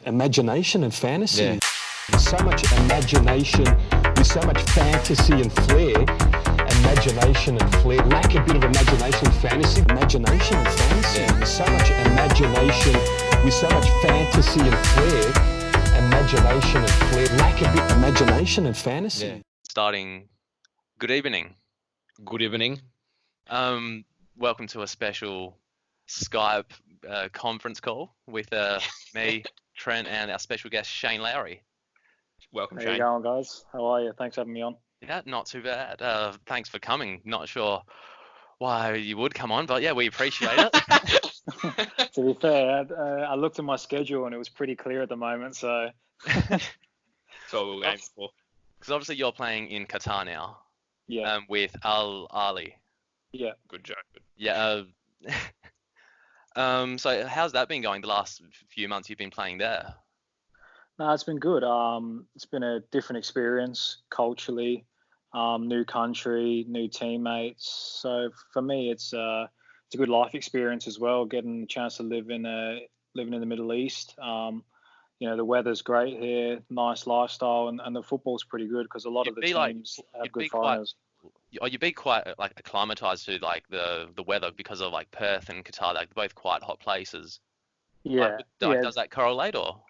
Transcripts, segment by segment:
imagination and fantasy. Yeah. There's so much imagination, there's so much fantasy and flair. Imagination and flair. Lack a bit of imagination and fantasy. Imagination and fantasy. Yeah. There's so much imagination, with so much fantasy and flair. Imagination and flair. Lack a bit of imagination and fantasy. Yeah. Starting. Good evening. Good evening. Welcome to a special Skype conference call with me, Trent, and our special guest Shane Lowry. Welcome, How Shane. you going, guys? How are you? Thanks for having me on. Yeah, not too bad. Thanks for coming. Not sure why you would come on, but yeah, we appreciate it. To be fair, I looked at my schedule and it was pretty clear at the moment, so. That's what we were aiming for. Because obviously you're playing in Qatar now. Yeah. With Ahli. Yeah. Good joke. Yeah. So how's that been going the last few months you've been playing there? No, it's been good. It's been a different experience culturally, new country, new teammates. So for me, it's a good life experience as well. Getting the chance to living in the Middle East. The weather's great here, nice lifestyle, and the football's pretty good because a lot of the teams have good foreigners. You'd be quite like acclimatized to like the weather because of like Perth and Qatar. Like both quite hot places. Yeah. Does that correlate or?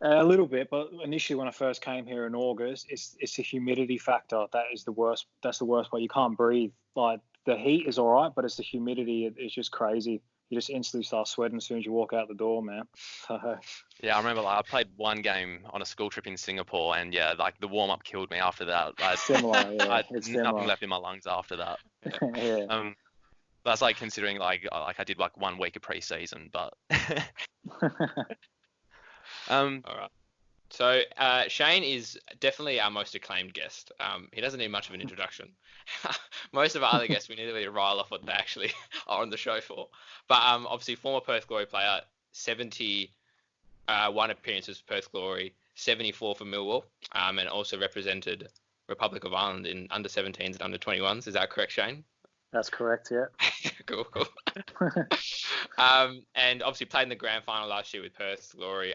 A little bit, but initially when I first came here in August, it's the humidity factor that is the worst. That's the worst part. You can't breathe. Like the heat is all right, but it's the humidity. It's just crazy. You just instantly start sweating as soon as you walk out the door, man. Yeah, I remember I played one game on a school trip in Singapore, and yeah, like the warm up killed me after that. Similar, yeah. I had nothing left in my lungs after that. Yeah. That's like considering like I did like 1 week of pre-season, but. All right. So Shane is definitely our most acclaimed guest. He doesn't need much of an introduction. Most of our other guests, we need to really rile off what they actually are on the show for. But obviously, former Perth Glory player, 71 appearances for Perth Glory, 74 for Millwall, and also represented Republic of Ireland in under 17s and under 21s. Is that correct, Shane? That's correct, yeah. Cool. And obviously played in the grand final last year with Perth Glory.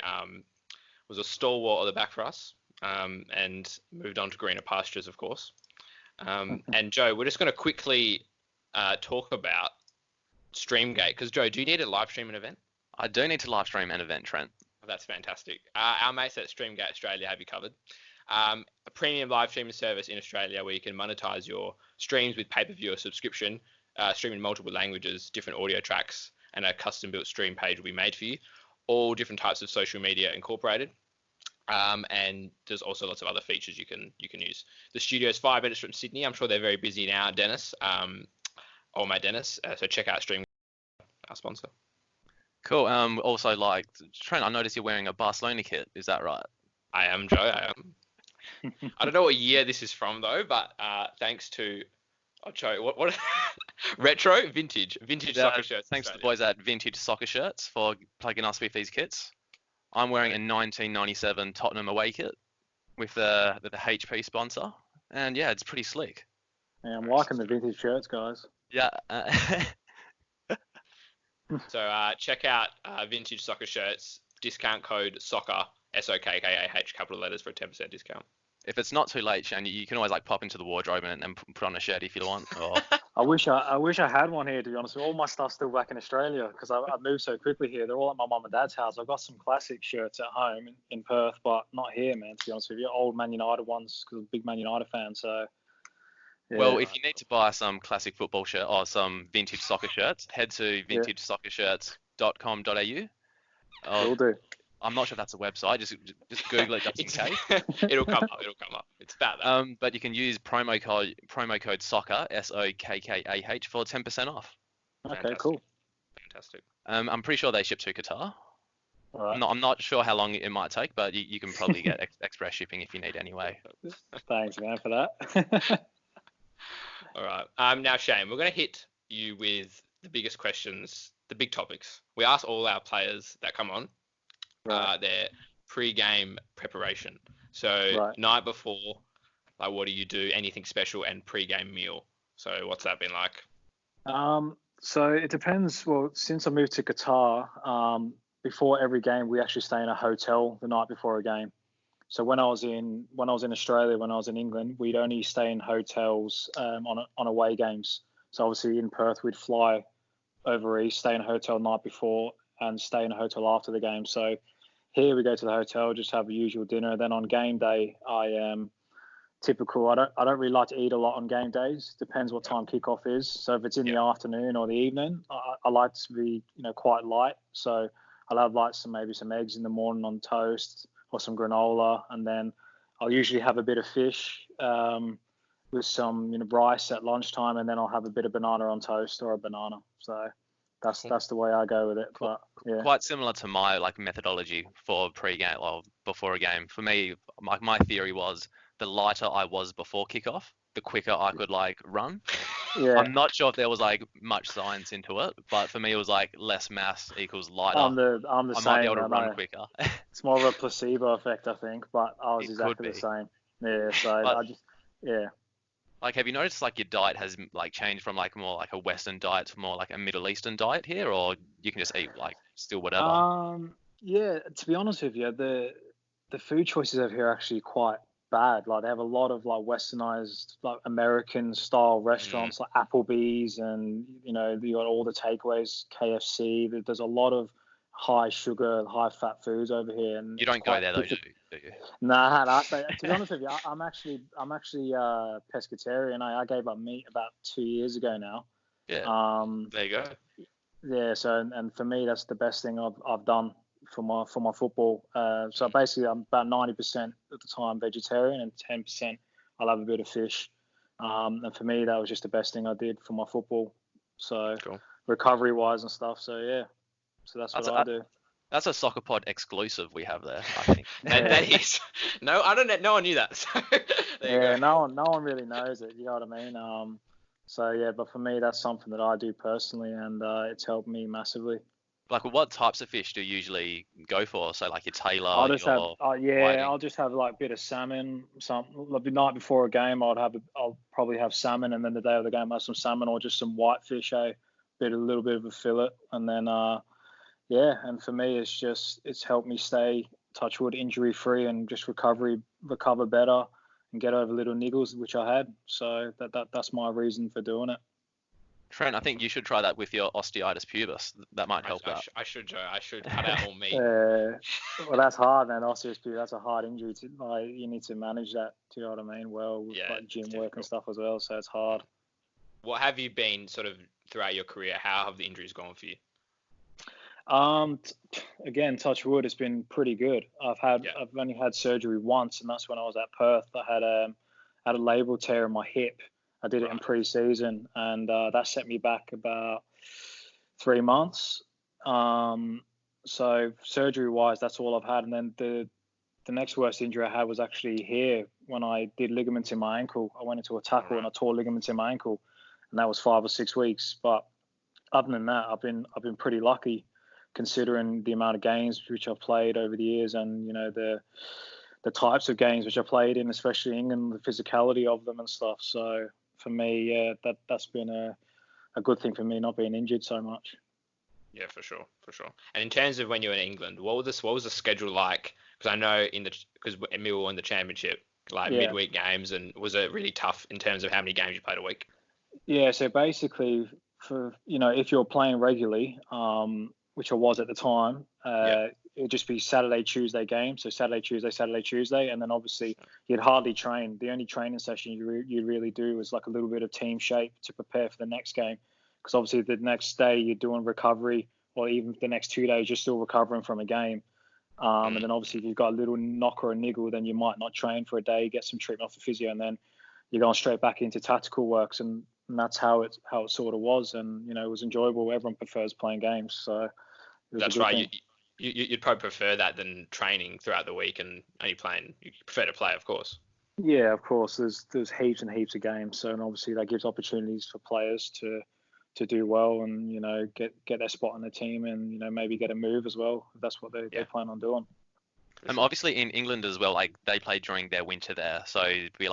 Was a stalwart of the back for us, and moved on to greener pastures, of course. And Joe, we're just going to quickly talk about Streamgate, because Joe, do you need to live stream an event? I do need to live stream an event, Trent. That's fantastic. Our mates at Streamgate Australia have you covered. A premium live streaming service in Australia where you can monetize your streams with pay-per-view or subscription, stream in multiple languages, different audio tracks, and a custom-built stream page will be made for you. All different types of social media incorporated. And there's also lots of other features you can use. The studio's 5 minutes from Sydney. I'm sure they're very busy now, Dennis. Old mate Dennis. So check out Stream, our sponsor. Cool. Also, like Trent, I noticed you're wearing a Barcelona kit. Is that right? I am, Joe. I am. I don't know what year this is from though, but thanks to Joe, what retro vintage soccer shirts. Thanks to the boys at Vintage Soccer Shirts for plugging us with these kits. I'm wearing a 1997 Tottenham away kit with the HP sponsor, and yeah, it's pretty slick. Yeah, I'm liking the vintage shirts, guys. Yeah. So check out Vintage Soccer Shirts. Discount code Sokkah, SOKKAH, capital letters for a 10% discount. If it's not too late, Shane, you can always like pop into the wardrobe and put on a shirt if you want. Or... I wish I had one here, to be honest. All my stuff's still back in Australia because I moved so quickly here. They're all at my mum and dad's house. I've got some classic shirts at home in Perth, but not here, man, to be honest with you. Old Man United ones because I'm a big Man United fan. So, yeah. Well, if you need to buy some classic football shirt or some vintage soccer shirts, head to vintagesoccershirts.com.au. Will do. I'm not sure if that's a website. Just Google it just in case. It'll come up. It's about that. But you can use promo code Sokkah, SOKKAH, for 10% off. Okay, Fantastic. cool. Fantastic. I'm pretty sure they ship to Qatar. All right. I'm not sure how long it might take, but you can probably get express shipping if you need anyway. Thanks, man, for that. All right. Now, Shane, we're going to hit you with the biggest questions, the big topics. We ask all our players that come on their pre-game preparation. So night before, like, what do you do? Anything special? And pre-game meal. So what's that been like? So it depends. Well, since I moved to Qatar, before every game, we actually stay in a hotel the night before a game. So when I was in Australia, when I was in England, we'd only stay in hotels on away games. So obviously in Perth, we'd fly over east, stay in a hotel night before, and stay in a hotel after the game. So here we go to the hotel, just have a usual dinner. Then on game day, I am typical. I don't really like to eat a lot on game days. Depends what time kickoff is. So if it's in the afternoon or the evening, I like to be quite light. So I'll have maybe some eggs in the morning on toast or some granola, and then I'll usually have a bit of fish with some rice at lunchtime, and then I'll have a bit of banana on toast or a banana. So that's the way I go with it. But yeah, quite similar to my methodology for pre-game or before a game. For me, my theory was the lighter I was before kickoff, the quicker I could run. Yeah. I'm not sure if there was much science into it, but for me it was less mass equals lighter. I'm the I same. might be able to run quicker. It's more of a placebo effect, I think, but I was It exactly could the be. same. Yeah, so But- I just have you noticed your diet has changed from more a Western diet to more a Middle Eastern diet here, or you can just eat still whatever? Yeah, to be honest with you, the food choices over here are actually quite bad. They have a lot of westernized American style restaurants like Applebee's, and you got all the takeaways, KFC. There's a lot of high sugar, high fat foods over here, and You don't go there though, do you? Nah. To be honest with you, I'm actually pescatarian. I gave up meat about 2 years ago now. Yeah. There you go. Yeah. So and for me, that's the best thing I've done for my football. So basically, I'm about 90% of the time vegetarian, and 10% I'll have a bit of fish. And for me, that was just the best thing I did for my football. So Cool. recovery wise and stuff. So yeah. So that's what I do. That's a Sokkah Pod exclusive we have there, I think. That is. No, I don't know. No one knew that. So there you go. No one really knows it. You know what I mean? So yeah, but for me, that's something that I do personally, and it's helped me massively. What types of fish do you usually go for? So your Taylor, I'll just have, whiting? I'll just have a bit of salmon. The night before a game, I'll probably have salmon, and then the day of the game, I'll have some salmon or just some whitefish, a little bit of a fillet, and then and for me, it's helped me stay, touch wood, injury free, and just recover better and get over little niggles which I had. So that's my reason for doing it. Trent, I think you should try that with your osteitis pubis. That might help out. I should, Joe. I should cut out all meat. Well, that's hard, man. Osteitis, that's a hard injury. You need to manage that. Do you know what I mean? Well, with gym work and stuff as well. So it's hard. What have you been sort of throughout your career? How have the injuries gone for you? Again, touch wood, it's been pretty good. I've only had surgery once, and that's when I was at Perth. I had a labral tear in my hip. I did it in pre-season, and that set me back about 3 months. So surgery-wise, that's all I've had. And then the next worst injury I had was actually here when I did ligaments in my ankle. I went into a tackle and I tore ligaments in my ankle, and that was 5 or 6 weeks. But other than that, I've been pretty lucky, considering the amount of games which I've played over the years, and the types of games which I played in, especially England, the physicality of them and stuff. So for me, that's been a good thing for me, not being injured so much. Yeah, for sure. And in terms of when you were in England, what was the schedule like? Because I know because Millwall in the Championship, midweek games, and was it really tough in terms of how many games you played a week? Yeah, so basically, for if you're playing regularly, which I was at the time, it would just be Saturday, Tuesday games. So Saturday, Tuesday, and then obviously you'd hardly train. The only training session you really do is a little bit of team shape to prepare for the next game, because obviously the next day you're doing recovery, or even the next 2 days you're still recovering from a game. And then obviously if you've got a little knock or a niggle, then you might not train for a day, get some treatment off the physio, and then you're going straight back into tactical works, and that's how it sort of was. And it was enjoyable. Everyone prefers playing games, so that's right. You'd probably prefer that than training throughout the week and only playing. You prefer to play, of course. Yeah, of course. There's heaps and heaps of games, so and obviously that gives opportunities for players to do well, and get their spot on the team, and maybe get a move as well if that's what they plan on doing. Obviously in England as well, they play during their winter there, so it'd be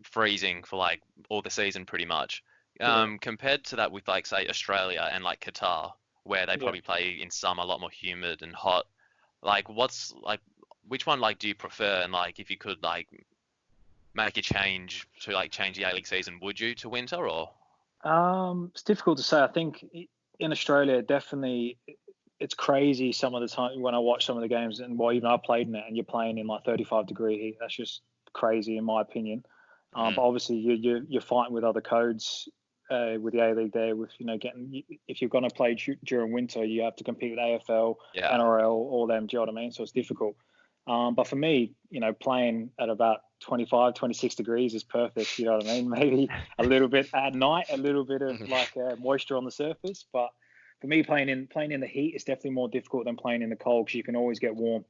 freezing for all the season pretty much. Compared to that with say Australia and Qatar, where they probably play in summer, a lot more humid and hot. Like, which one do you prefer? And if you could make a change to change the A-League season, would you to winter or? It's difficult to say. I think in Australia, definitely, it's crazy some of the time when I watch some of the games, and even I played in it, and you're playing in 35-degree heat. That's just crazy in my opinion. But obviously you're fighting with other codes with the A-League there. With if you're going to play during winter, you have to compete with AFL, NRL, all them. Do you know what I mean? So it's difficult. But for me, playing at about 25, 26 degrees is perfect. You know what I mean? Maybe a little bit at night, a little bit of moisture on the surface. But for me, playing in the heat is definitely more difficult than playing in the cold because you can always get warm.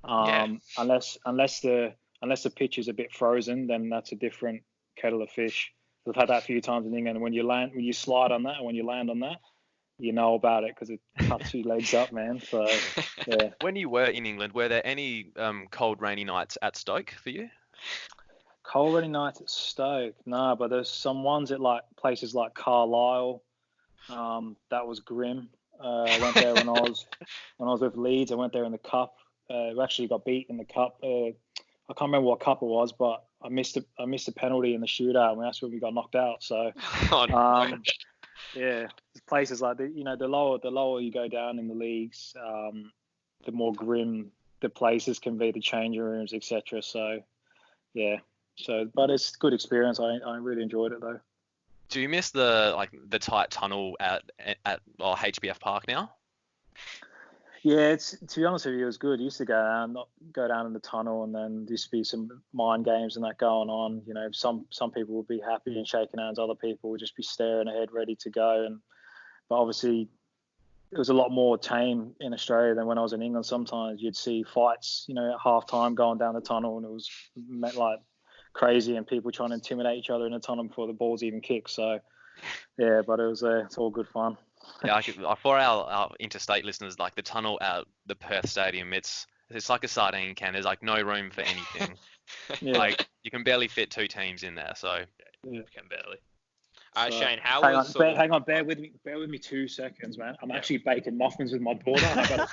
Unless the pitch is a bit frozen, then that's a different kettle of fish. We've had that a few times in England. When you slide on that, and when you land on that, you know about it because it cuts your legs up, man. So, yeah. When you were in England, were there any cold, rainy nights at Stoke for you? Cold, rainy nights at Stoke? No, but there's some ones at places like Carlisle. That was grim. I went there when I was with Leeds. I went there in the cup. We actually got beat in the cup. I can't remember what cup it was, but I missed a penalty in the shootout, and that's when we got knocked out. So, yeah, places like the lower you go down in the leagues, the more grim the places can be, the changing rooms, etc. So, yeah. But it's a good experience. I really enjoyed it though. Do you miss the tight tunnel at HBF Park now? Yeah, to be honest with you, it was good. Used to go down in the tunnel, and then there used to be some mind games and that going on. Some people would be happy and shaking hands, other people would just be staring ahead, ready to go. But obviously, it was a lot more tame in Australia than when I was in England. Sometimes you'd see fights, at half time going down the tunnel, and it was crazy, and people trying to intimidate each other in the tunnel before the ball's even kicked. So, yeah, but it's all good fun. Yeah, for our interstate listeners, the tunnel at the Perth Stadium, it's like a sardine can. There's no room for anything. Yeah. You can barely fit two teams in there. So you can barely. Shane, hang on, bear with me 2 seconds, man. I'm actually baking muffins with my daughter. And I got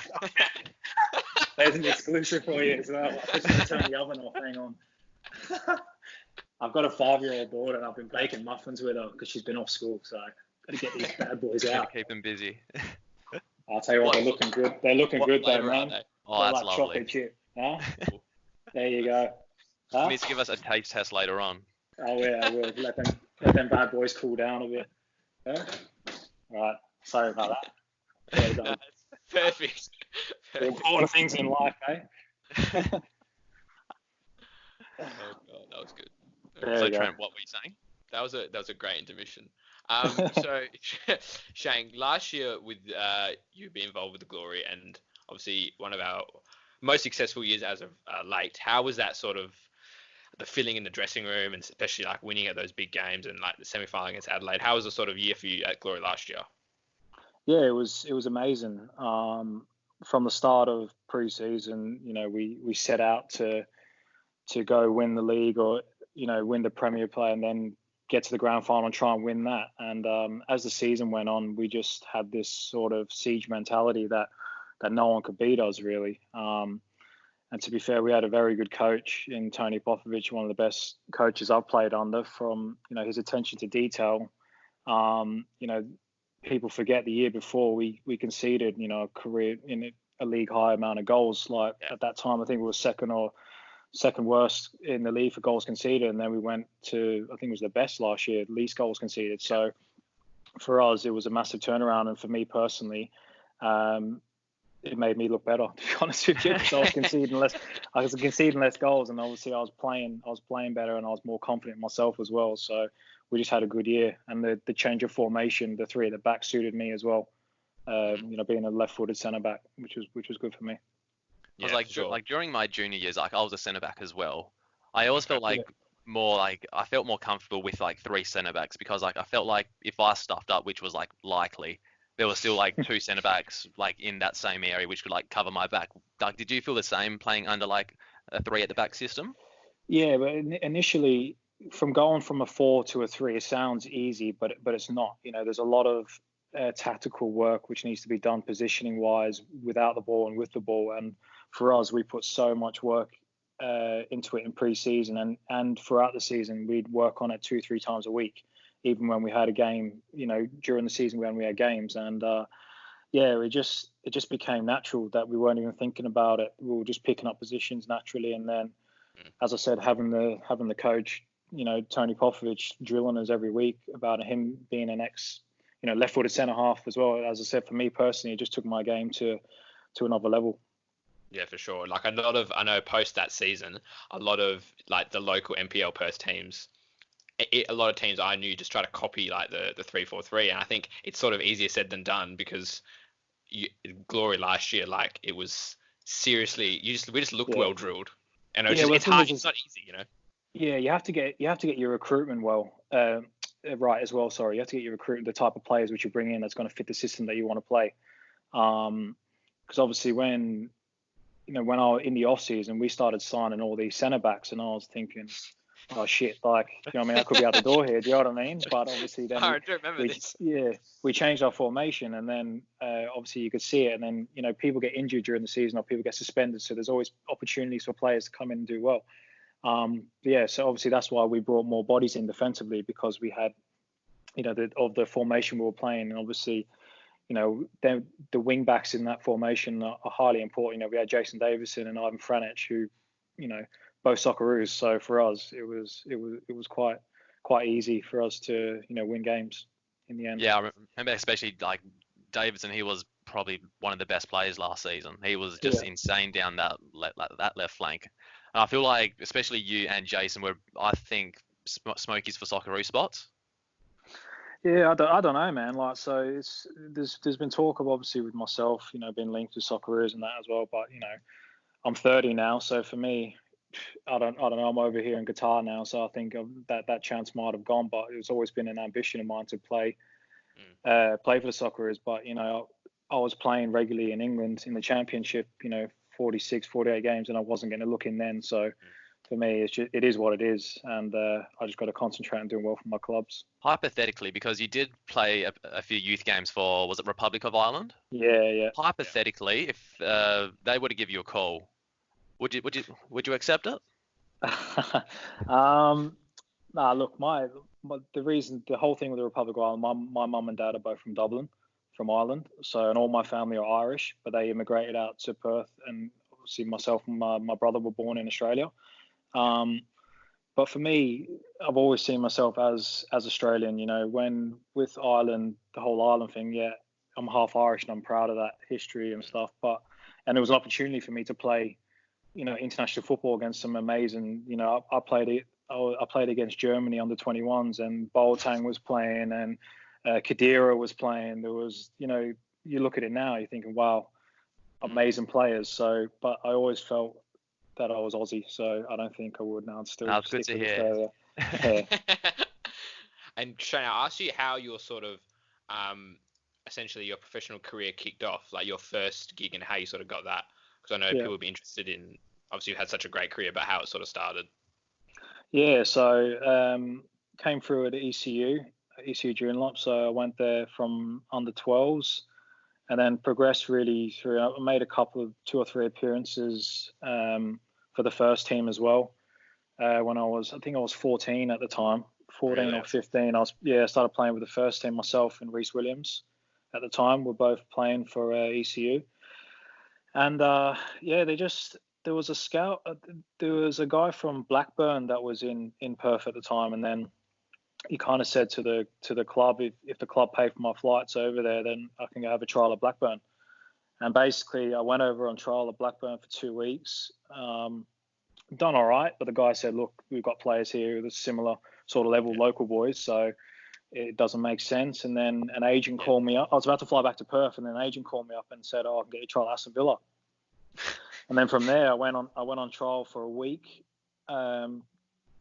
there's an exclusive for you as well. I'm just gonna turn the oven off. Hang on. I've got a 5-year-old daughter, and I've been baking muffins with her because she's been off school. So. Got to get these bad boys out. Keep them busy. I'll tell you what, they're looking good. They're looking good though, man. Oh, that's lovely. Chocolate chip. Huh? There you go. Huh? You need to give us a taste test later on. Oh yeah, I will. Let them bad boys cool down a bit. Huh? All right. Sorry about that. Well Perfect. The important things in life, eh? Oh God, that was good. So Trent, what were you saying? That was a great intermission. So Shane, last year with you being involved with the Glory, and obviously one of our most successful years as of late, how was that sort of the feeling in the dressing room, and especially winning at those big games and the semi-final against Adelaide? How was the sort of year for you at Glory last year? Yeah, it was amazing. From the start of pre-season, we set out to go win the league or win the Premier play, and then get to the grand final and try and win that. And as the season went on, we just had this sort of siege mentality that no one could beat us really. And to be fair, we had a very good coach in Tony Popovich, one of the best coaches I've played under. From his attention to detail. People forget the year before we conceded a career in a league high amount of goals. At that time, I think we were second worst in the league for goals conceded, and then we went to, I think it was the best last year, least goals conceded. So for us, it was a massive turnaround, and for me personally, it made me look better, to be honest with you. So I was conceding less goals, and obviously I was playing better, and I was more confident in myself as well. So we just had a good year, and the change of formation, the three at the back suited me as well. Being a left-footed centre back, which was good for me. Yeah, during my junior years, I was a centre back as well. I always felt I felt more comfortable with three centre backs because I felt like if I stuffed up, which was likely, there was still two centre backs in that same area which could cover my back. Did you feel the same playing under a three at the back system? Yeah, but initially, from going from a 4 to a 3, it sounds easy, but it's not. There's a lot of tactical work which needs to be done positioning wise, without the ball and with the ball. And for us, we put so much work into it in pre-season, and throughout the season we'd work on it 2-3 times a week, even when we had a game, during the season when we had games. And it just became natural that we weren't even thinking about it. We were just picking up positions naturally. And then, as I said, having the coach, Tony Popovich, drilling us every week about him being an left-footed centre half as well. As I said, for me personally, it just took my game to another level. Yeah, for sure. Like I know post that season, a lot of like the local NPL Perth teams, a lot of teams I knew just try to copy like the 3-4-3, and I think it's sort of easier said than done, because Glory last year, like it was seriously, we just looked well drilled, and it's hard. It's not easy, Yeah, you have to get your recruitment right as well. Sorry, you have to get your the type of players which you bring in that's going to fit the system that you want to play. Because obviously when I was in the off season, we started signing all these centre backs, and I was thinking, oh shit, like, I could be out the door here. Do you know what I mean? But obviously then I do remember this. Yeah, we changed our formation, and then obviously you could see it, and then people get injured during the season or people get suspended, so there's always opportunities for players to come in and do well. So obviously that's why we brought more bodies in defensively, because we had the formation we were playing, and obviously the wing backs in that formation are highly important. We had Jason Davison and Ivan Franich, who both Socceroos. So for us, it was quite easy for us to win games in the end. Yeah, I remember especially like Davidson. He was probably one of the best players last season. He was just insane down that left flank. And I feel like especially you and Jason were, I think, smokies for Socceroo spots. Yeah, I don't know, man. Like, so there's been talk of, obviously, with myself, being linked to Socceroos and that as well. But I'm 30 now, so for me, I don't know. I'm over here in Qatar now, so I think that chance might have gone. But it's always been an ambition of mine to play for the Socceroos. But I was playing regularly in England in the Championship, 46, 48 games, and I wasn't getting a look in then. So for me, it is what it is, and I just got to concentrate on doing well for my clubs. Hypothetically, because you did play a few youth games for, was it Republic of Ireland? Yeah. Hypothetically, if they were to give you a call, would you accept it? Nah, look, the whole thing with the Republic of Ireland, my mum and dad are both from Dublin, from Ireland, so, and all my family are Irish, but they immigrated out to Perth, and obviously myself and my brother were born in Australia. But for me, I've always seen myself as Australian. When with Ireland, the whole Ireland thing, I'm half Irish and I'm proud of that history and stuff. And it was an opportunity for me to play, international football against some amazing. I played against Germany under 21s, and Boateng was playing, and Khedira was playing. There was, you look at it now, you're thinking, wow, amazing players. So, but I always felt that I was Aussie, so I don't think I would now. Still, that's good to hear. Yeah. And Shane, I asked you how your sort of essentially your professional career kicked off, like your first gig, and how you sort of got that, because I know people would be interested in. Obviously, you had such a great career, but how it sort of started. Yeah, so came through at ECU Joondalup, so I went there from under 12s. And then progressed really through. I made a couple of 2 or 3 appearances for the first team as well. When I think I was 14 at the time, 14 really? Or 15. I started playing with the first team. Myself and Reece Williams at the time were both playing for ECU. And there was a scout. There was a guy from Blackburn that was in Perth at the time, and then he kind of said to the club, if the club paid for my flights over there, then I can go have a trial at Blackburn. And basically, I went over on trial at Blackburn for 2 weeks. Done all right, but the guy said, look, we've got players here with a similar sort of level, local boys, so it doesn't make sense. And then an agent called me up. I was about to fly back to Perth, and then an agent called me up and said, I can get you a trial at Aston Villa. And then from there, I went on trial for a week.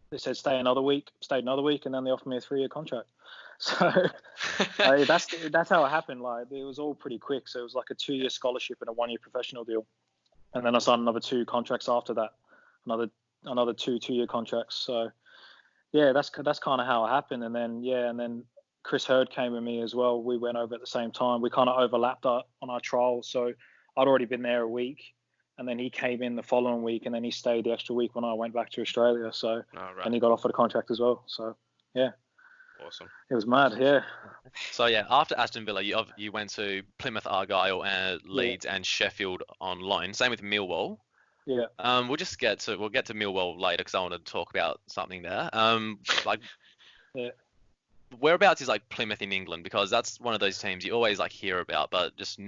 They said stayed another week, and then they offered me a 3-year contract. So that's how it happened. Like, it was all pretty quick. So it was like a 2-year scholarship and a 1-year professional deal, and then I signed another 2 contracts after that, another 2 2-year contracts. So that's kind of how it happened. And then Chris Hurd came with me as well. We went over at the same time. We kind of overlapped on our trial. So I'd already been there a week, and then he came in the following week, and then he stayed the extra week when I went back to Australia. So and he got offered a contract as well. So yeah. Awesome. It was mad, yeah. So yeah, after Aston Villa, you went to Plymouth Argyle and Leeds and Sheffield on loan. Same with Millwall. Yeah. We'll get to Millwall later because I want to talk about something there. Yeah. Whereabouts is like Plymouth in England? Because that's one of those teams you always like hear about, but just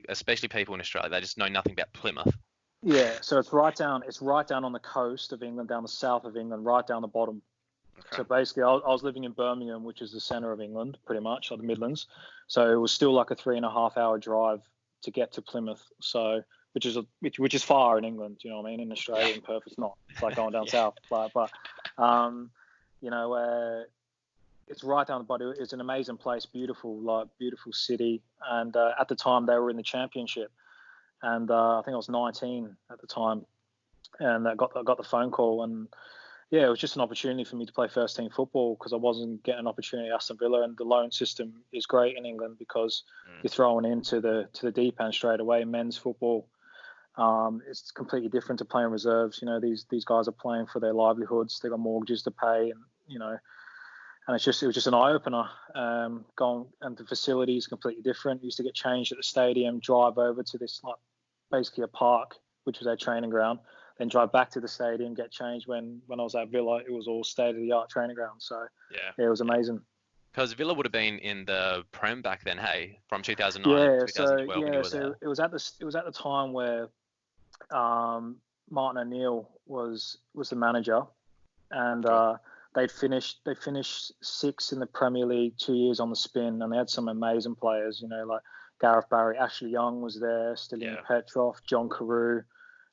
especially people in Australia, they just know nothing about Plymouth. Yeah. So it's right down on the coast of England, down the south of England, right down the bottom. Okay. So basically, I was living in Birmingham, which is the centre of England, pretty much, like the Midlands. So it was still like a 3.5 hour drive to get to Plymouth. So which is far in England, you know what I mean? In Australia, in Perth, it's not. It's like going down south. But it's right down the bottom. It's an amazing place, beautiful city. And at the time, they were in the Championship, and I think I was 19 at the time, and I got the phone call. And yeah, it was just an opportunity for me to play first team football because I wasn't getting an opportunity at Aston Villa, and the loan system is great in England because you're thrown into the deep end straight away. Men's football, it's completely different to playing reserves. You know, these guys are playing for their livelihoods. They got mortgages to pay, and and it was just an eye opener. Going, and the facility is completely different. You used to get changed at the stadium, drive over to this basically a park, which was our training ground. Then drive back to the stadium, get changed. When I was at Villa, it was all state-of-the-art training ground. So yeah, it was amazing. Because Villa would have been in the Prem back then, hey, from 2009 to 2012 when you were there. It was at the time where Martin O'Neill was the manager, and they finished sixth in the Premier League 2 years on the spin, and they had some amazing players. Like Gareth Barry, Ashley Young was there, Stillian Petrov, John Carew,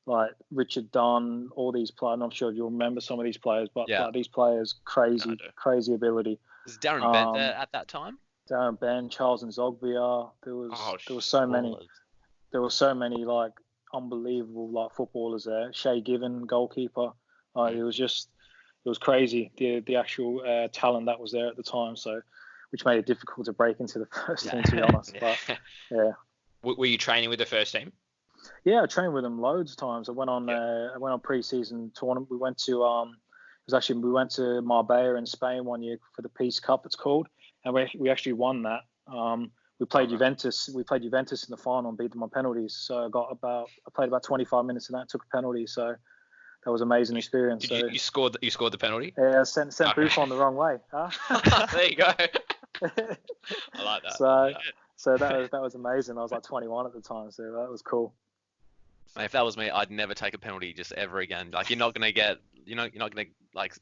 like Richard Dunn, all these players. I'm not sure if you'll remember some of these players, but these players, crazy ability. Was Darren Bent there at that time? Darren Bent, Charles Nzogbia. There was so many. There were so many like unbelievable footballers there. Shay Given, goalkeeper. It was crazy. The actual talent that was there at the time. So, which made it difficult to break into the first team, to be honest. But yeah. Were you training with the first team? Yeah, I trained with them loads of times. I went on pre-season tournament. We went to Marbella in Spain one year for the Peace Cup, it's called, and we actually won that. We played Juventus. We played Juventus in the final and beat them on penalties. So I played about 25 minutes in that, took a penalty. So that was an amazing experience. You scored the penalty? Yeah, sent Buffon the wrong way. Huh? There you go. I like that. So that was amazing. I was like 21 at the time, so that was cool. If that was me, I'd never take a penalty just ever again. Like you're not gonna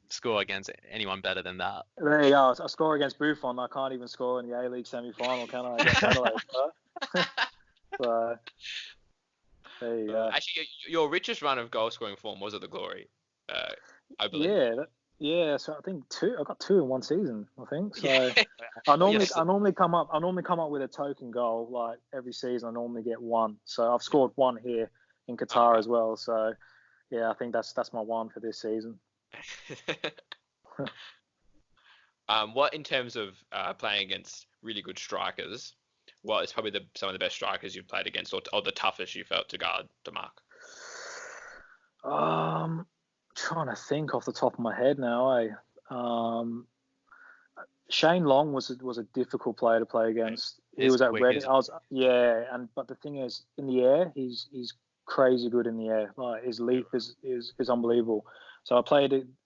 score against anyone better than that. There you go. I score against Buffon. I can't even score in the A-League semi-final, can I? So there you go. Actually, your richest run of goal scoring form was at the Glory, I believe. Yeah. So I think two. I got two in one season, I think. So I normally come up with a token goal like every season. I normally get one. So I've scored one here in Qatar as well. So yeah, I think that's my one for this season. What in terms of playing against really good strikers? What is probably some of the best strikers you've played against, or the toughest you felt to guard to mark? Trying to think off the top of my head now. Shane Long was a difficult player to play against. He was at Reading. But the thing is, in the air, he's crazy good in the air. Like his leap is unbelievable. So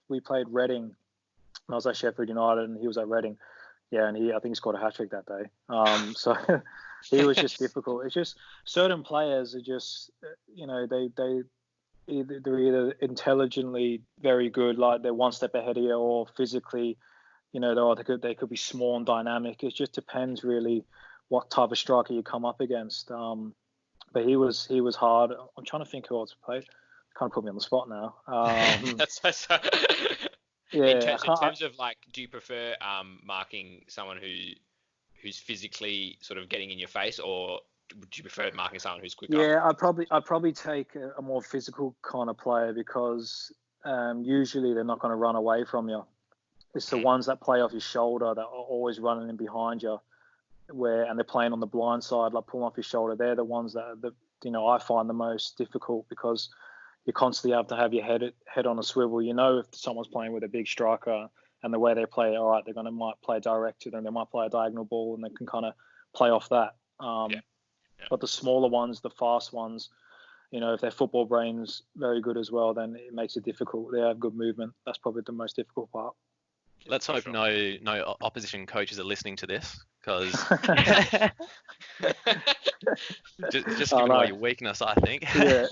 we played Reading. I was at Sheffield United, and he was at Reading. Yeah, and I think he scored a hat-trick that day. So he was just difficult. It's just certain players are just, they're either intelligently very good, like they're one step ahead of you, or physically, they could be small and dynamic. It just depends really what type of striker you come up against. But he was hard. I'm trying to think who else played. Kind of put me on the spot now. That's so. Yeah, in terms of do you prefer marking someone who's physically sort of getting in your face, or would you prefer marking someone who's quicker? Yeah, I'd probably take a more physical kind of player because usually they're not going to run away from you. It's the ones that play off your shoulder that are always running in behind you, and they're playing on the blind side, like pulling off your shoulder. They're the ones that I find the most difficult, because you constantly have to have your head on a swivel. If someone's playing with a big striker and the way they play, all right, might play direct to them, they might play a diagonal ball, and they can kind of play off that. But the smaller ones, the fast ones, if their football brain's very good as well, then it makes it difficult. They have good movement. That's probably the most difficult part. Let's hope no opposition coaches are listening to this, because just giving away your weakness, I think. Yeah.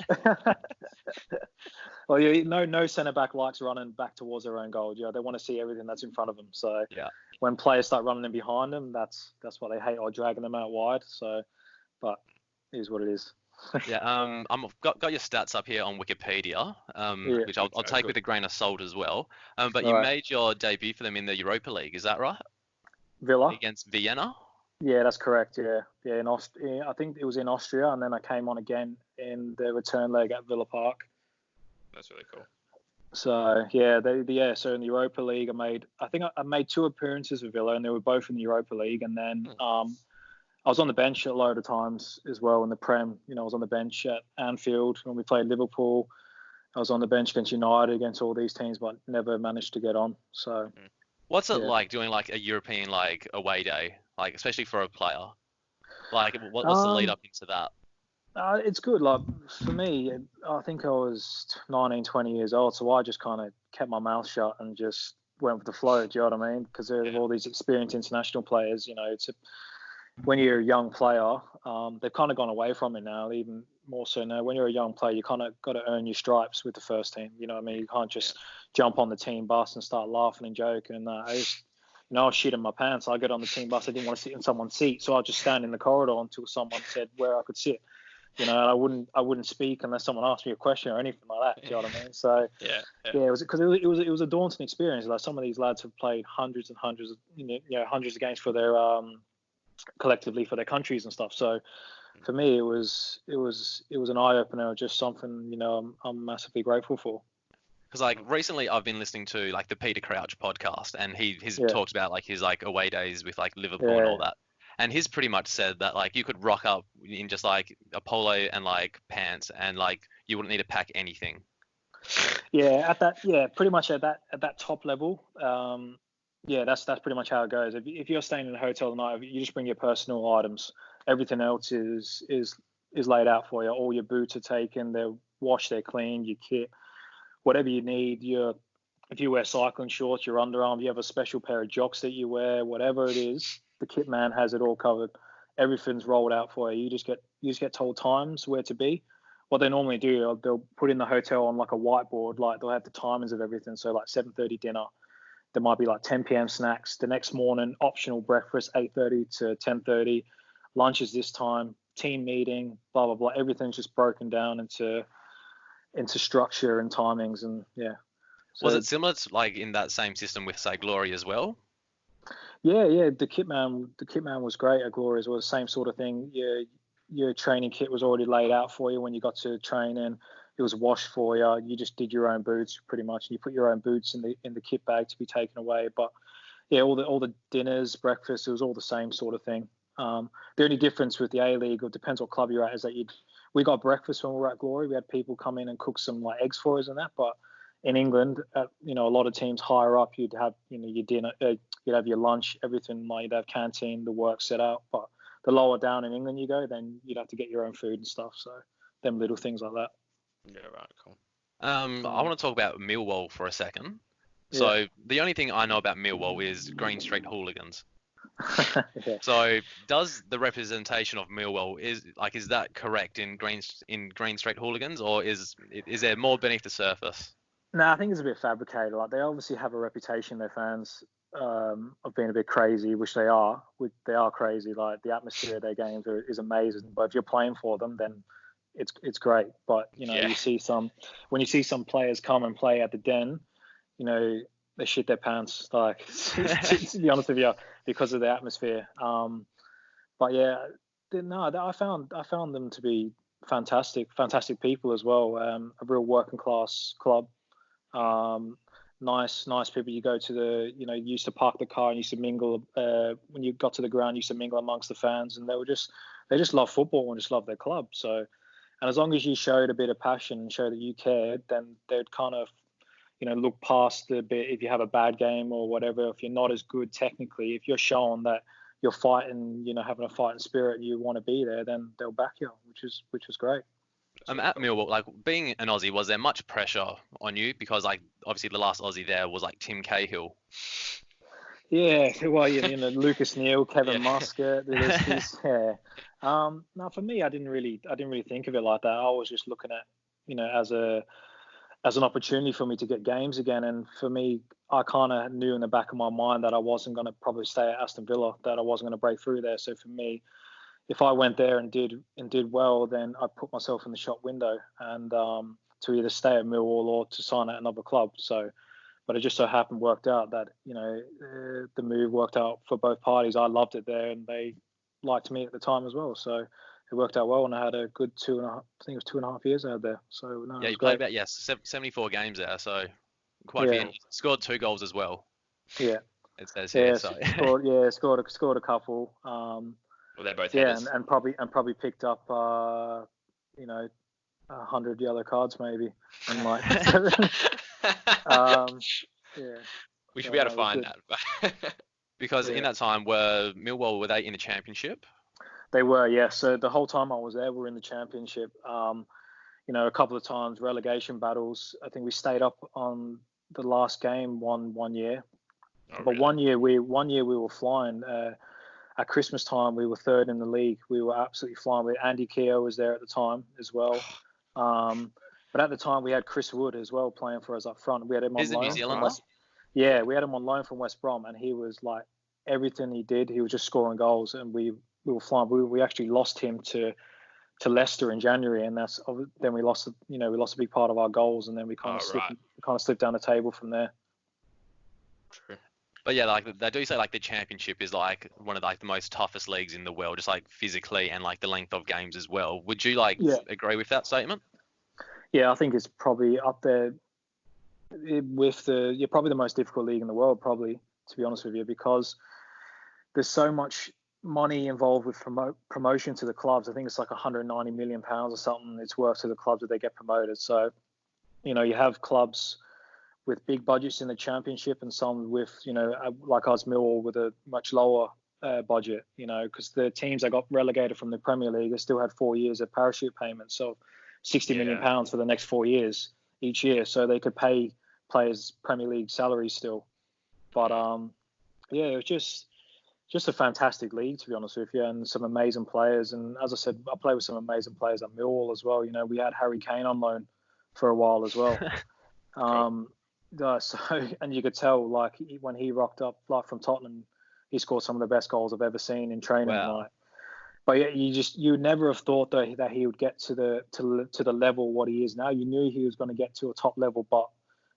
Well, no centre back likes running back towards their own goal. They want to see everything that's in front of them. So when players start running in behind them, that's what they hate, or dragging them out wide. So, but it is what it is. Yeah. I've got your stats up here on Wikipedia, which I'll take with a grain of salt as well. But you made your debut for them in the Europa League, is that right? Villa against Vienna. Yeah, that's correct. Yeah. I think it was in Austria, and then I came on again in the return leg at Villa Park. That's really cool. So so in the Europa League, I made 2 appearances for Villa, and they were both in the Europa League. And then I was on the bench a load of times as well in the Prem. I was on the bench at Anfield when we played Liverpool. I was on the bench against United, against all these teams, but never managed to get on. So, what's it like doing like a European away day, especially for a player? What's the lead up into that? It's good. For me, I think I was 19, 20 years old, so I just kind of kept my mouth shut and just went with the flow. Do you know what I mean? Because there's all these experienced international players. When you're a young player, they've kind of gone away from it now, even more so now. When you're a young player, you kind of got to earn your stripes with the first team. You know what I mean? You can't just jump on the team bus and start laughing and joking. And I was shitting my pants. I get on the team bus. I didn't want to sit in someone's seat, so I'd just stand in the corridor until someone said where I could sit. And I wouldn't speak unless someone asked me a question or anything like that. Do you know what I mean? So it was because it was a daunting experience. Some of these lads have played hundreds and hundreds of games for their collectively for their countries and stuff. So for me, it was an eye opener, just something I'm massively grateful for. Because recently I've been listening to the Peter Crouch podcast, and he's talked about his away days with Liverpool and all that. And he's pretty much said that you could rock up in just a polo and pants, and you wouldn't need to pack anything. Pretty much at that top level. That's pretty much how it goes. If you're staying in a hotel tonight, you just bring your personal items. Everything else is laid out for you. All your boots are taken. They're washed, they're cleaned. Your kit, whatever you need. If you wear cycling shorts, your underarm, you have a special pair of jocks that you wear. Whatever it is, the kit man has it all covered. Everything's rolled out for you. You just get told times where to be. What they normally do, they'll put in the hotel on a whiteboard. They'll have the timings of everything. So 7:30 dinner. There might be 10 p.m. snacks. The next morning, optional breakfast, 8:30 to 10:30. Lunch is this time. Team meeting, blah blah blah. Everything's just broken down into structure and timings, and So, was it similar to in that same system with Glory as well? Yeah. The kit man was great at Glory as well. The same sort of thing. Your training kit was already laid out for you when you got to training. It was washed for you. You just did your own boots pretty much, and you put your own boots in the kit bag to be taken away. But all the dinners, breakfast, it was all the same sort of thing. The only difference with the A-League, it depends what club you're at, is that we got breakfast when we were at Glory. We had people come in and cook some eggs for us and that. But in England, a lot of teams higher up, you'd have your dinner, you'd have your lunch, everything. You'd have canteen, the work set out. But the lower down in England you go, then you'd have to get your own food and stuff. So them little things like that. Yeah, right, cool. I want to talk about Millwall for a second. Yeah. So the only thing I know about Millwall is Green Street hooligans. So does the representation of Millwall is that correct in Green Street hooligans, or is there more beneath the surface? No, I think it's a bit fabricated. They obviously have a reputation, their fans, of being a bit crazy, which they are. They are crazy. The atmosphere of their games is amazing. But if you're playing for them, then it's great. But you see when you see some players come and play at the Den, they shit their pants. To be honest with you, because of the atmosphere. But I found them to be fantastic people as well. A real working class club. nice people. You go to the, you used to park the car and used to mingle. When you got to the ground, you used to mingle amongst the fans, and they just love football and just love their club. So, and as long as you showed a bit of passion and showed that you cared, then they'd kind of, look past the bit if you have a bad game or whatever. If you're not as good technically, if you're showing that you're fighting, having a fighting spirit, and you want to be there, then they'll back you, which is great. At Millwall, like being an Aussie, was there much pressure on you? Because like obviously the last Aussie there was like Tim Cahill. Yeah, well, Lucas Neal, Kevin Muscat, the list is, yeah. No, for me, I didn't really think of it like that. I was just looking at, as an opportunity for me to get games again. And for me, I kind of knew in the back of my mind that I wasn't going to probably stay at Aston Villa, that I wasn't going to break through there. So for me, if I went there and did well, then I put myself in the shop window and to either stay at Millwall or to sign at another club. So, but it just so happened worked out that the move worked out for both parties. I loved it there, and they liked me at the time as well. So it worked out well, and I had a good 2.5 years out there. So no, yeah, you played about 74 games there, so quite a few. You scored 2 goals as well. Yeah, it says here. So. scored a couple. Well, they're both and probably picked up 100 yellow cards maybe, and like we should be able to find that. Because in that time, were they in the championship? They were, yeah. So the whole time I was there, we were in the championship. A couple of times relegation battles. I think we stayed up on the last game one year. Oh, but really? one year we were flying. At Christmas time, we were third in the league. We were absolutely flying. Andy Keogh was there at the time as well. But at the time, we had Chris Wood as well playing for us up front. We had him on loan. New Zealander? Yeah, we had him on loan from West Brom, and he was like everything he did. He was just scoring goals, and we were flying. We actually lost him to Leicester in January, and then we lost a big part of our goals, and then we kind of slipped down the table from there. True. But yeah, like they do say like the championship is like one of like the most toughest leagues in the world, just like physically and like the length of games as well. Would you agree with that statement? Yeah, I think it's probably up there with probably the most difficult league in the world, probably, to be honest with you, because there's so much money involved with promotion to the clubs. I think it's like 190 million pounds or something it's worth to the clubs that they get promoted. So, you have clubs with big budgets in the championship and some with, like us, Millwall, with a much lower budget, because the teams that got relegated from the Premier League, they still had 4 years of parachute payments. So 60 million pounds for the next 4 years each year. So they could pay players Premier League salaries still. But it was just a fantastic league, to be honest with you, and some amazing players. And as I said, I played with some amazing players at Millwall as well. We had Harry Kane on loan for a while as well. So, and you could tell, like, when he rocked up, like, from Tottenham, he scored some of the best goals I've ever seen in training. Wow. Like, but yeah, you would never have thought that he would get to the level what he is now. You knew he was going to get to a top level, but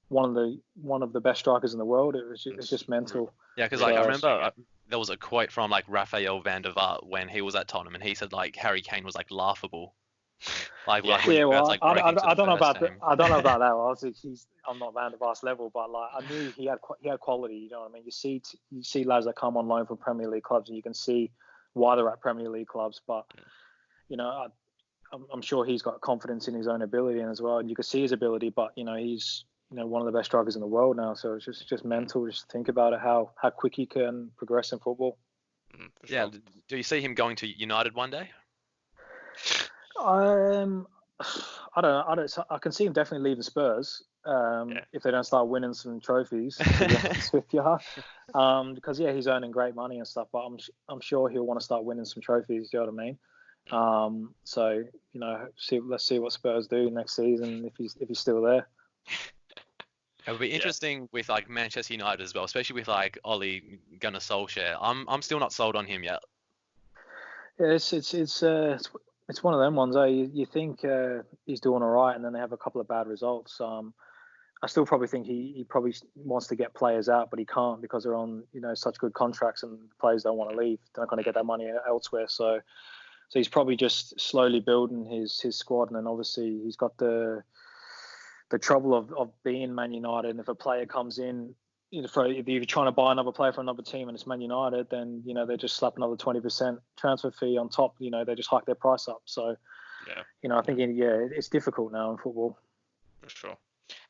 one of the best strikers in the world. It's just mental. Yeah, because I remember there was a quote from like Raphael van der Vaart when he was at Tottenham, and he said like Harry Kane was like laughable. I don't know about that. Obviously, I'm not Van der Vaart's level, but like I knew he had quality. You know what I mean? You see lads that come on loan from Premier League clubs, and you can see why they're at Premier League clubs. But I'm sure he's got confidence in his own ability and as well, and you can see his ability. But he's one of the best strikers in the world now. So it's just mental just to think about it, how quick he can progress in football. Yeah. Do you see him going to United one day? I don't. I can see him definitely leaving Spurs if they don't start winning some trophies. To be honest with you, because he's earning great money and stuff. But I'm sure he'll want to start winning some trophies. Do you know what I mean? So let's see what Spurs do next season if he's still there. It would be interesting with like Manchester United as well, especially with like Ole Gunnar Solskjaer. I'm still not sold on him yet. Yeah, it's one of them ones. You think he's doing all right, and then they have a couple of bad results. I still probably think he probably wants to get players out, but he can't because they're on such good contracts, and players don't want to leave. They're not going to get that money elsewhere. So he's probably just slowly building his squad, and then obviously he's got the the trouble of being Man United. And if a player comes in, if you're trying to buy another player for another team and it's Man United, then they just slap another 20% transfer fee on top. They just hike their price up. So, I think it's difficult now in football. For sure.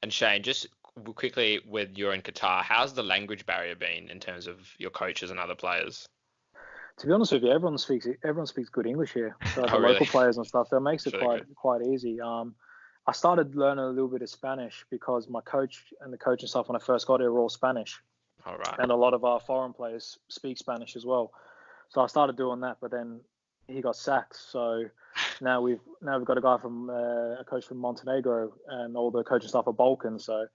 And Shane, just quickly, you're in Qatar, how's the language barrier been in terms of your coaches and other players? To be honest with you, everyone speaks good English here. So the really? local players and stuff, that makes it Really quite easy. I started learning a little bit of Spanish because my coach and the coaching staff when I first got here were all Spanish. All right. And a lot of our foreign players speak Spanish as well. So I started doing that, but then he got sacked. So now we've got a coach from Montenegro, and all the coaching staff are Balkan. So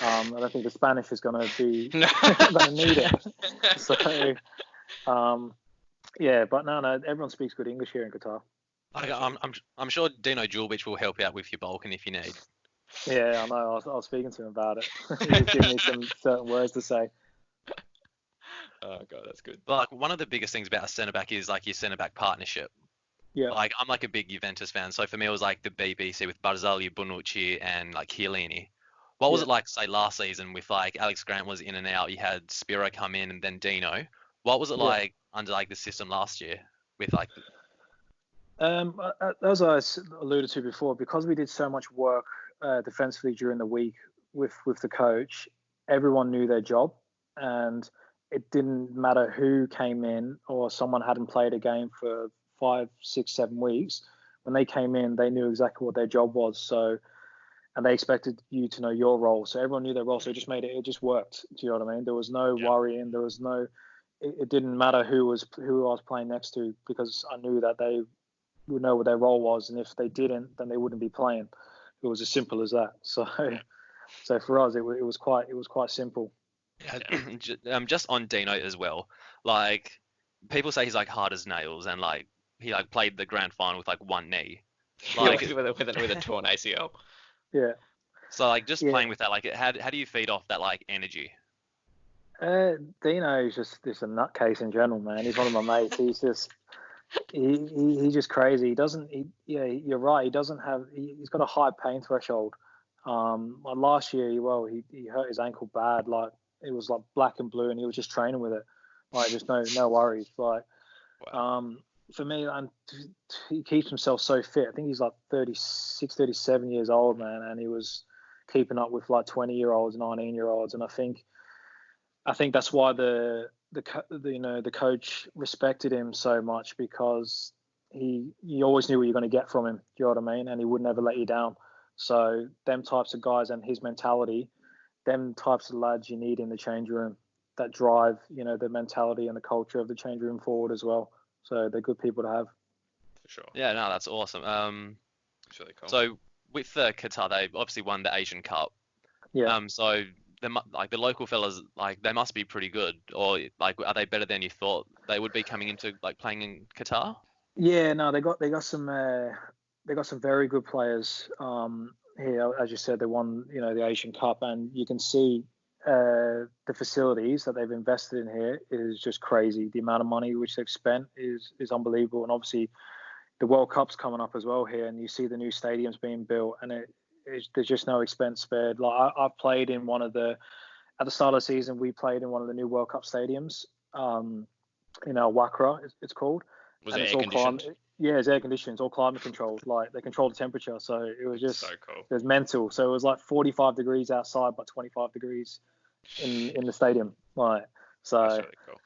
I don't think the Spanish is going to be going to need it. So but no, everyone speaks good English here in Qatar. I'm sure Dino Djulbic will help out with your Balkan if you need. Yeah, I know. I was speaking to him about it. He was giving me some certain words to say. Oh god, that's good. But like, one of the biggest things about a centre back is like your centre back partnership. Yeah. Like I'm like a big Juventus fan, so for me it was like the BBC with Barzagli, Bonucci, and like Chiellini. What was it like, say, last season with like Alex Grant was in and out, you had Spiro come in and then Dino. What was it like under like the system last year with like? As I alluded to before, because we did so much work defensively during the week with the coach, everyone knew their job, and it didn't matter who came in or someone hadn't played a game for 5, 6, 7 weeks. When they came in, they knew exactly what their job was. So, and they expected you to know your role. So everyone knew their role. So it just worked. Do you know what I mean? There was no worrying. There was no. It didn't matter who I was playing next to, because I knew that they would know what their role was, and if they didn't, then they wouldn't be playing. It was as simple as that. So for us, it was quite simple. Yeah. Just on Dino as well. Like people say he's like hard as nails, and like he like played the grand final with like one knee, like with a torn ACL. Yeah. So like just playing with that, like how do you feed off that like energy? Dino is just a nutcase in general, man. He's one of my mates. He's just he's just crazy. You're right. He's got a high pain threshold. Last year, he hurt his ankle bad. Like it was like black and blue, and he was just training with it. Like just no worries. Like, for me, he keeps himself so fit. I think he's like 36, 37 years old, man, and he was keeping up with like 20-year-olds, 19-year-olds, and I think that's why the coach respected him so much, because you always knew what you're going to get from him. Do you know what I mean? And he would never let you down. So them types of guys and his mentality, them types of lads you need in the change room that drive, the mentality and the culture of the change room forward as well. So they're good people to have. For sure. Yeah, no, that's awesome. It's really cool. So with Qatar, they obviously won the Asian Cup. Yeah. So the local fellas, like they must be pretty good, or like are they better than you thought they would be coming into like playing in Qatar? Yeah, no, they got some very good players here. As you said, they won the Asian Cup, and you can see the facilities that they've invested in here is just crazy. The amount of money which they've spent is unbelievable, and obviously the World Cup's coming up as well here, and you see the new stadiums being built, and there's just no expense spared. Like I've played in at the start of the season, we played in one of the new World Cup stadiums, Wakra, it's called. Was it air conditioned? Yeah, it's air conditioned. It's all climate controlled. Like they control the temperature, so it was just so cool. It was mental. So it was like 45 degrees outside, but 25 degrees in the stadium. Like so. That's really cool.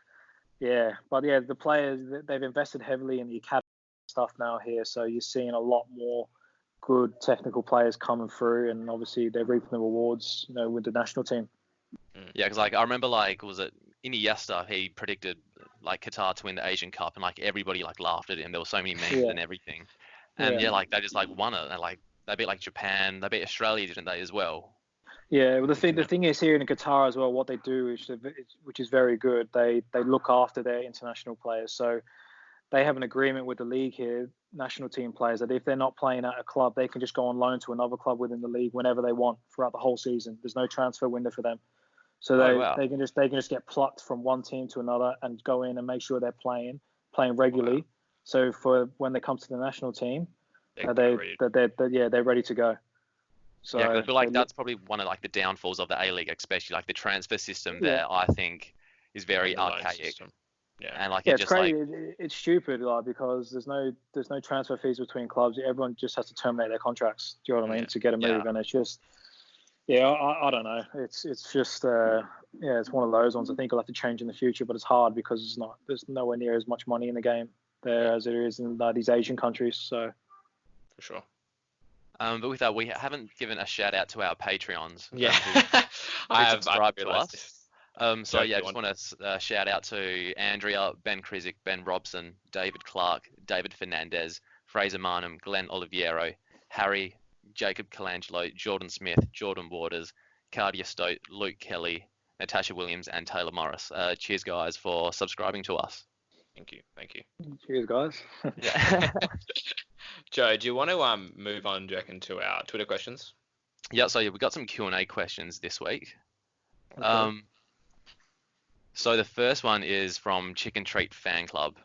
Yeah, but yeah, the players, they've invested heavily in the academy stuff now here, so you're seeing a lot more good technical players coming through, and obviously they're reaping the rewards, with the national team. Yeah, because like I remember, like was it Iniesta? He predicted like Qatar to win the Asian Cup, and like everybody like laughed at him. There were so many memes and everything, and like they just like won it, and like they beat like Japan, they beat Australia, didn't they, as well? Yeah, well the thing is here in Qatar as well, what they do is, which is very good, they look after their international players. So they have an agreement with the league here, national team players, that if they're not playing at a club, they can just go on loan to another club within the league whenever they want throughout the whole season. There's no transfer window for them. So they can just get plucked from one team to another and go in and make sure they're playing regularly. Wow. So for when they come to the national team, they're ready to go. So Yeah, 'cause I feel like that's probably one of like the downfalls of the A-League, especially like the transfer system there. I think is very The loan archaic. system. Yeah. And like yeah, it it's just like crazy. It's stupid, like, because there's no transfer fees between clubs. Everyone just has to terminate their contracts. Do you know what I mean? To get a move, and it's just, I don't know. It's just it's one of those ones. I think it'll have to change in the future, but it's hard because there's nowhere near as much money in the game there as there is in these Asian countries. So For sure. but with that, we haven't given a shout out to our Patreons. Yeah. Who subscribe to realised us. this. So Joke, yeah, go just want to shout out to Andrea, Ben Krizik, Ben Robson, David Clark, David Fernandez, Fraser Marnham, Glenn Oliviero, Harry, Jacob Colangelo, Jordan Smith, Jordan Waters, Cardia Stote, Luke Kelly, Natasha Williams, and Taylor Morris. Cheers, guys, for subscribing to us. Thank you. cheers, guys. Yeah. Joe, do you want to move on, do you reckon, to our Twitter questions? Yeah. So yeah, we got some Q&A questions this week. Okay. So the first one is from Chicken Treat Fan Club,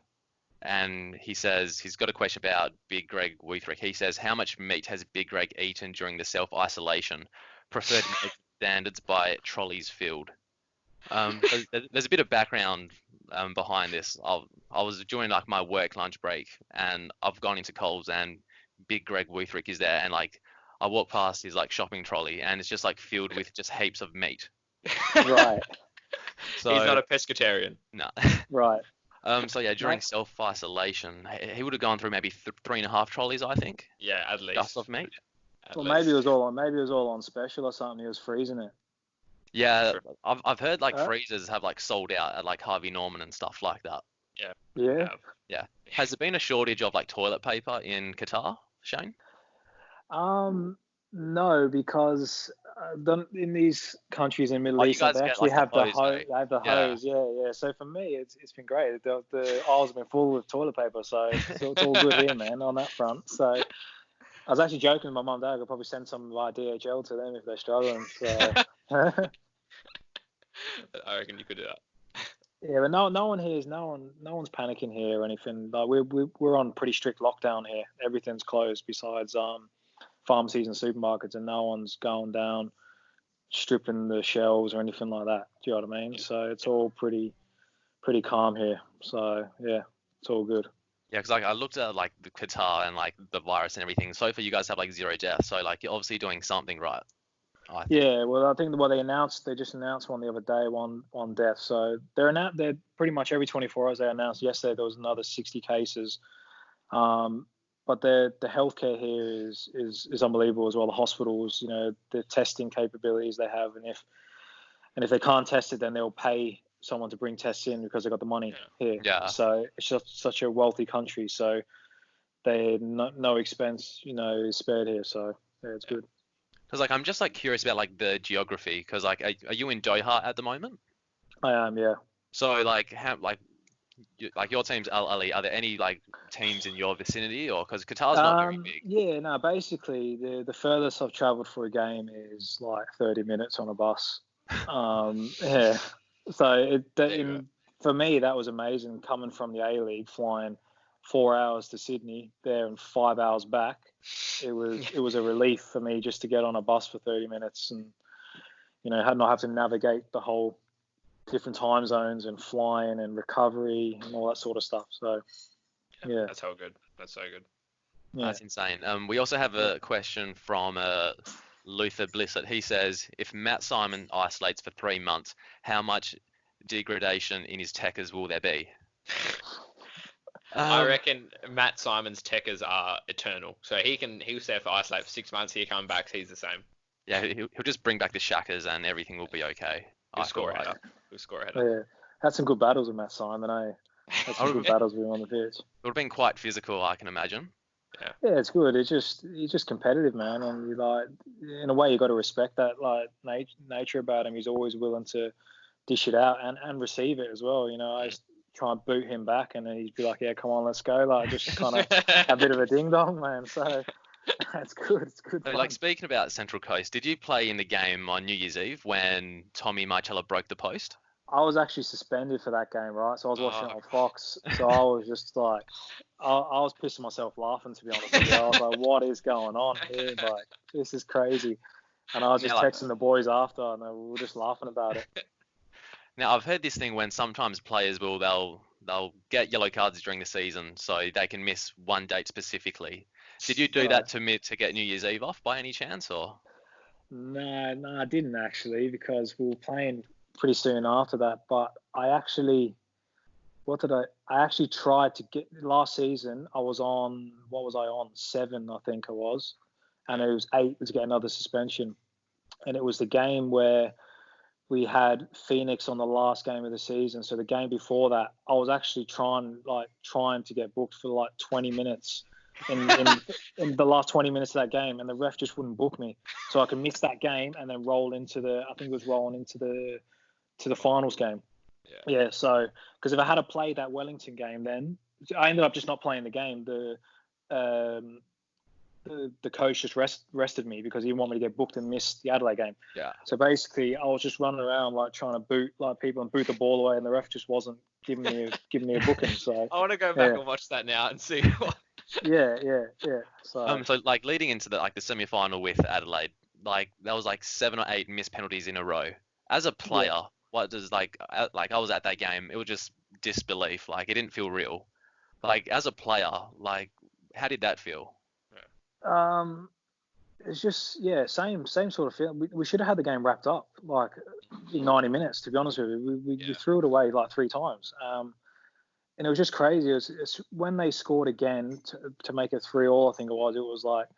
and he says he's got a question about Big Greg Wutherick. He says, how much meat has Big Greg eaten during the self-isolation? Preferred meat standards by trolleys filled. There's a bit of background behind this. I was during like my work lunch break, and I've gone into Coles, and Big Greg Wutherick is there, and like I walk past his like shopping trolley, and it's just like filled with just heaps of meat. Right. So He's not a pescatarian. no. Right. So yeah, during self-isolation, he would have gone through maybe 3.5 trolleys, I think, Yeah, at least. just of meat. At Well, least. maybe it was all on special or something. He was freezing it. Yeah, True. I've heard like Huh? freezers have like sold out at like Harvey Norman and stuff like that. Yeah. Yeah. Has there been a shortage of like toilet paper in Qatar, Shane? No, because in these countries in Middle Oh, you East, guys they get, actually like, have the the hose, though. hose. They have the Yeah. hose. Yeah. So for me, it's been great. The aisles have been full with toilet paper, so it's all good here, man, on that front. So I was actually joking with my mum and dad. I'll probably send some of our DHL to them if they're struggling. So I reckon you could do that. yeah, but no one's panicking here or anything. Like we're on pretty strict lockdown here. Everything's closed besides pharmacies and supermarkets, and no one's going down stripping the shelves or anything like that. Do you know what I mean? So it's all pretty calm here. So yeah, it's all good. Yeah, because like I looked at like the Qatar and like the virus and everything. So far, you guys have like 0 deaths. So like you're obviously doing something right. I think. Yeah, well, I think they just announced one the other day, one death. So they're pretty much every 24 hours. They announced yesterday there was another 60 cases. But the healthcare here is unbelievable as well. The hospitals, the testing capabilities they have, and if they can't test it, then they'll pay someone to bring tests in because they got the money here. Yeah. So it's just such a wealthy country. So they no expense is spared here. So yeah, it's good. Because like I'm just like curious about like the geography. Because like are you in Doha at the moment? I am, yeah. So like how like your team's Al Ahly, are there any like teams in your vicinity, or because Qatar's not very big? Yeah, no. Basically, the furthest I've travelled for a game is like 30 minutes on a bus. Yeah. So for me, that was amazing coming from the A-League, flying 4 hours to Sydney there and 5 hours back. It was a relief for me just to get on a bus for 30 minutes and not have to navigate the whole different time zones and flying and recovery and all that sort of stuff. So yeah, That's so good. yeah. That's insane. We also have a question from Luther Blissett. He says, if Matt Simon isolates for 3 months, how much degradation in his techers will there be? I reckon Matt Simon's techers are eternal. So he'll stay for isolate for 6 months. He'll come back. He's the same. Yeah, he'll just bring back the shackers and everything will be okay. He'll I score a feel like. header. He'll score a header. Yeah. Had some good battles with Matt Simon, eh? Had some good battles with him on the pitch. It would have been quite physical, I can imagine. Yeah, it's good. He's just competitive, man, and you in a way you got to respect that nature about him. He's always willing to dish it out and receive it as well. I just try and boot him back, and then he'd be like, "Yeah, come on, let's go." Like just kind of a bit of a ding dong, man. So that's good. It's good. So, like speaking about Central Coast, did you play in the game on New Year's Eve when Tommy Marcella broke the post? I was actually suspended for that game, right? So I was watching it on Fox. So I was just like, I was pissing myself laughing, to be honest with you. I was like, what is going on here? Like, this is crazy. And I was just texting the boys after, and we were just laughing about it. Now, I've heard this thing when sometimes players they'll get yellow cards during the season, so they can miss one date specifically. Did you do that to get New Year's Eve off by any chance, or? No, I didn't actually, because we were playing pretty soon after that. But I actually tried to get last season. I was on, what was I on? 7, I think I was, and it was 8 to get another suspension. And it was the game where we had Phoenix on the last game of the season. So the game before that, I was actually trying to get booked for like 20 minutes in the last 20 minutes of that game, and the ref just wouldn't book me. So I could miss that game and then rolling into the finals game. Yeah. So because if I had played that Wellington game, then I ended up just not playing the game. The coach just rested me because he didn't want me to get booked and miss the Adelaide game. Yeah. So basically, I was just running around like trying to boot like people and boot the ball away, and the ref just wasn't giving me a booking. So I want to go back and watch that now and see what. Yeah. So like leading into the semi-final with Adelaide, like that was like 7 or 8 missed penalties in a row. As a player, what does I was at that game, it was just disbelief. Like it didn't feel real. Like as a player, like how did that feel? It's just same sort of feeling. We should have had the game wrapped up like in 90 minutes. To be honest with you, we threw it away like 3 times. And it was just crazy. It's when they scored again to make it 3-3, I think it was. It was like,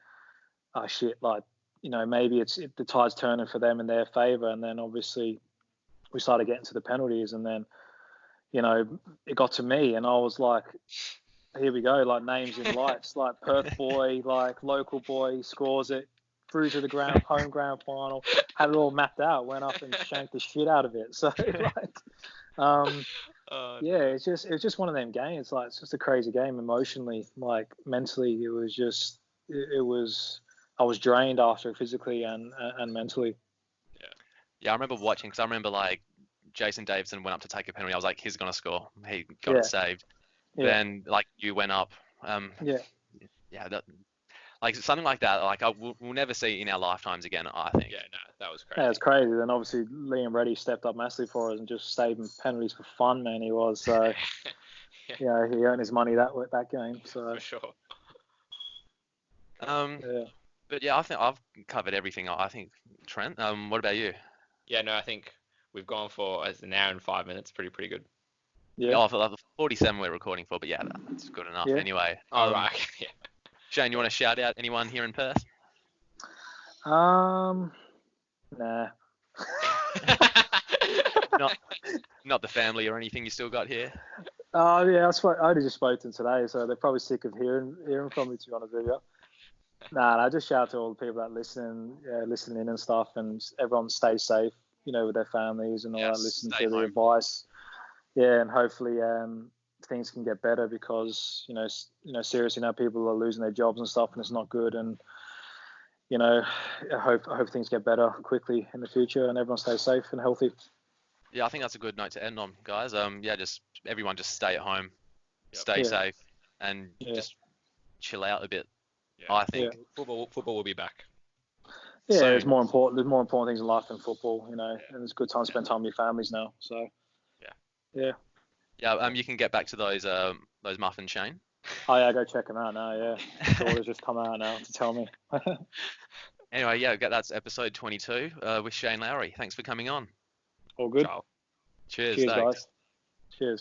oh shit, like maybe the tide's turning for them in their favour. And then obviously we started getting to the penalties, and then it got to me, and I was like, here we go, like names in lights, like Perth boy, like local boy, scores it, through to the home grand final, had it all mapped out, went up and shanked the shit out of it. So it's just one of them games. Like it's just a crazy game emotionally, like mentally. It was I was drained after physically and mentally. Yeah, I remember watching because I remember like Jason Davidson went up to take a penalty. I was like, he's gonna score. He got it saved. Yeah. Then like you went up. Like something like that. Like we'll never see in our lifetimes again. I think. Yeah, no, that was crazy. Yeah, it's crazy. Then obviously Liam Reddy stepped up massively for us and just saving penalties for fun, man. He was so. He earned his money that game. So. For sure. But yeah, I think I've covered everything. I think Trent. What about you? Yeah, no, I think we've gone for an hour and 5 minutes. Pretty good. Yeah. For the 47 we're recording for, but yeah, that's good enough anyway. Right. Yeah. Shane, you want to shout out anyone here in Perth? Nah. Not the family or anything you still got here? Oh, yeah, I only just spoke to them today, so they're probably sick of hearing from me, to be honest with you. Nah, I just shout out to all the people that listening in and stuff, and everyone stay safe, with their families and all that, listen to the advice. Yeah, and hopefully things can get better because, seriously now people are losing their jobs and stuff, and it's not good. And, I hope things get better quickly in the future and everyone stays safe and healthy. Yeah, I think that's a good note to end on, guys. Just everyone just stay at home, stay safe, and just chill out a bit. Yeah. I think football will be back. Yeah, there's more important things in life than football, and it's a good time to spend time with your families now. So yeah. You can get back to those muffins, Shane. Oh yeah, go check them out now. Yeah, the order's just come out now to tell me. Anyway, that's episode 22 with Shane Lowry. Thanks for coming on. All good. Cheers guys. Cheers.